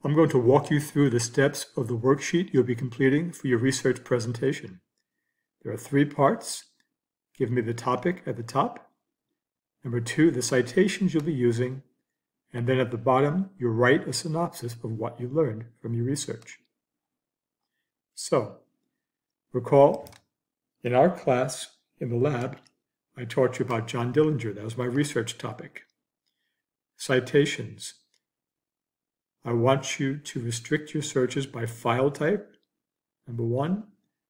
I'm going to walk you through the steps of the worksheet you'll be completing for your research presentation. There are 3 parts. Give me the topic at the top. Number 2, the citations you'll be using. And then at the bottom, you'll write a synopsis of what you learned from your research. So, recall, in our class, in the lab, I taught you about John Dillinger. That was my research topic. Citations. I want you to restrict your searches by file type, number 1,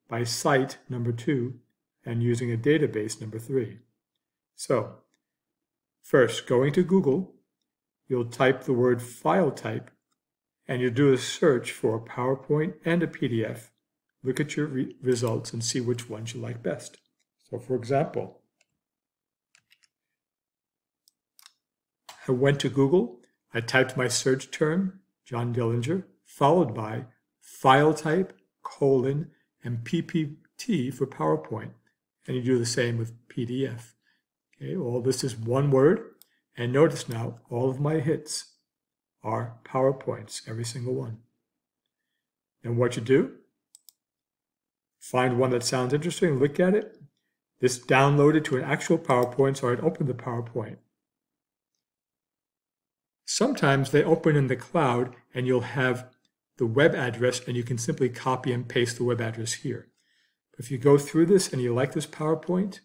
by site, number 2, and using a database, number 3. So, first, going to Google, you'll type the word file type, and you'll do a search for a PowerPoint and a PDF. Look at your results and see which ones you like best. So, for example, I went to Google, I typed my search term, John Dillinger, followed by file type, colon, and PPT for PowerPoint. And you do the same with PDF. Okay, all this is one word. And notice now, all of my hits are PowerPoints, every single one. And what you do, find one that sounds interesting, look at it. This downloaded to an actual PowerPoint, so I'd open the PowerPoint. Sometimes they open in the cloud and you'll have the web address and you can simply copy and paste the web address here. If you go through this and you like this PowerPoint,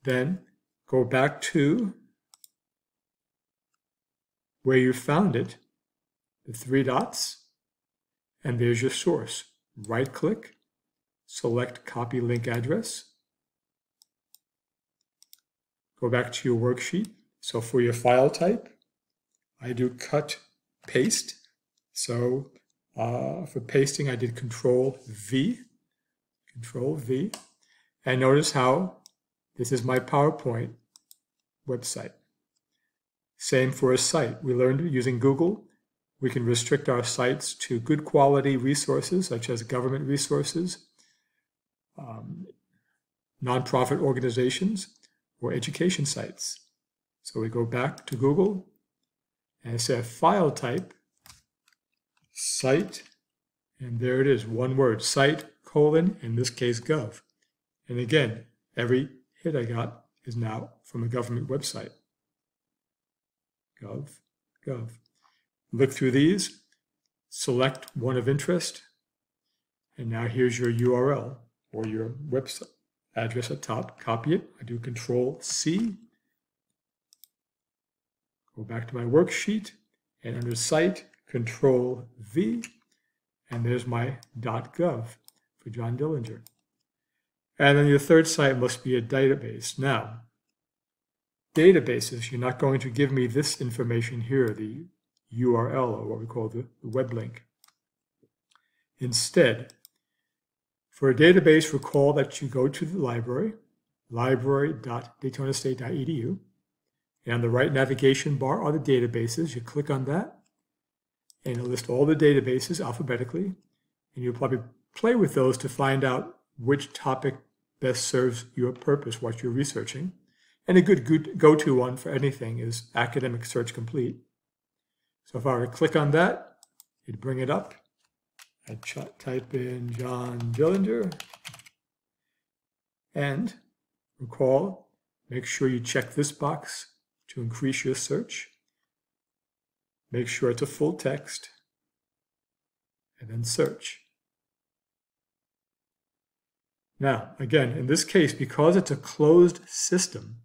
then go back to where you found it, the 3 dots, and there's your source. Right-click, select Copy Link Address, go back to your worksheet. So for your file type, I do cut, paste. So for pasting, I did Control V, and notice how this is my PowerPoint website. Same for a site. We learned using Google, we can restrict our sites to good quality resources, such as government resources, nonprofit organizations, or education sites. So we go back to Google, and say file type, site, and there it is, one word, site, colon, in this case, gov. And again, every hit I got is now from a government website. Gov, gov. Look through these, select one of interest, and now here's your URL or your website address at top. Copy it. I do Control C. Go back to my worksheet, and under Site, Control V, and there's my .gov for John Dillinger. And then your third site must be a database. Now, databases, you're not going to give me this information here, the URL, or what we call the web link. Instead, for a database, recall that you go to the library, library.daytonastate.edu, and on the right navigation bar are the databases. You click on that, and it'll list all the databases alphabetically, and you'll probably play with those to find out which topic best serves your purpose, what you're researching. And a good go-to one for anything is Academic Search Complete. So if I were to click on that, it'd bring it up. I'd type in John Dillinger, and recall, make sure you check this box to increase your search. Make sure it's a full text, and then search. Now, again, in this case, because it's a closed system,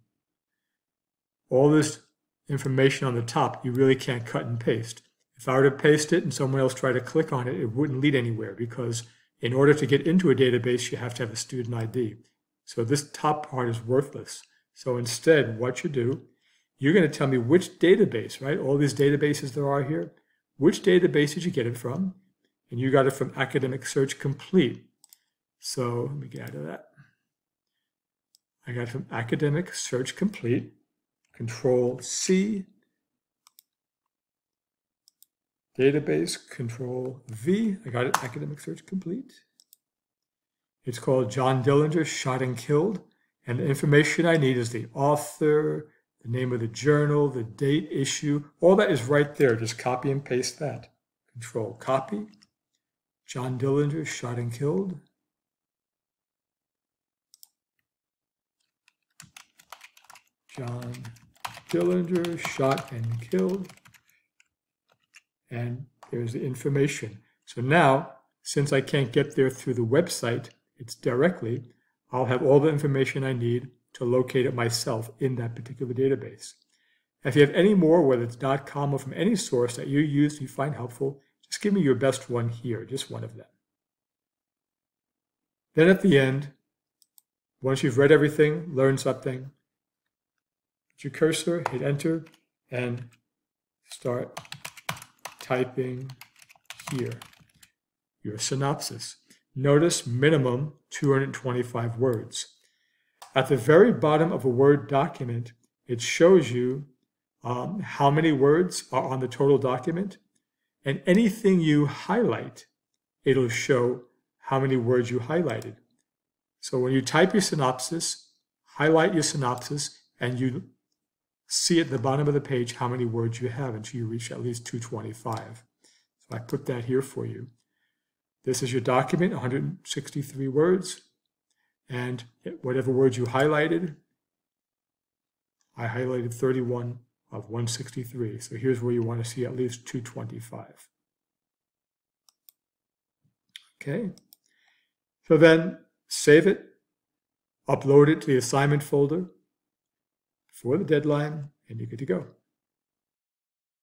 all this information on the top, you really can't cut and paste. If I were to paste it and someone else tried to click on it, it wouldn't lead anywhere, because in order to get into a database, you have to have a student ID. So this top part is worthless. So instead, what you do, you're going to tell me which database, right? All these databases there are here. Which database did you get it from? And you got it from Academic Search Complete. So let me get out of that. I got it from Academic Search Complete. Control C. Database, Control V. I got it, Academic Search Complete. It's called John Dillinger, Shot and Killed. And the information I need is the author, the name of the journal, the date, issue. All that is right there. Just copy and paste that. Control copy. John Dillinger shot and killed. John Dillinger shot and killed. And there's the information. So now, since I can't get there through the website, it's directly, I'll have all the information I need to locate it myself in that particular database. If you have any more, whether it's .com or from any source that you use you find helpful, just give me your best one here, just one of them. Then at the end, once you've read everything, learned something, put your cursor, hit enter, and start typing here your synopsis. Notice minimum 225 words. At the very bottom of a Word document, it shows you how many words are on the total document, and anything you highlight, it'll show how many words you highlighted. So when you type your synopsis, highlight your synopsis, and you see at the bottom of the page how many words you have until you reach at least 225. So I put that here for you. This is your document, 163 words, and whatever words you highlighted, I highlighted 31 of 163. So here's where you want to see at least 225. Okay. So then save it, upload it to the assignment folder before the deadline, and you're good to go.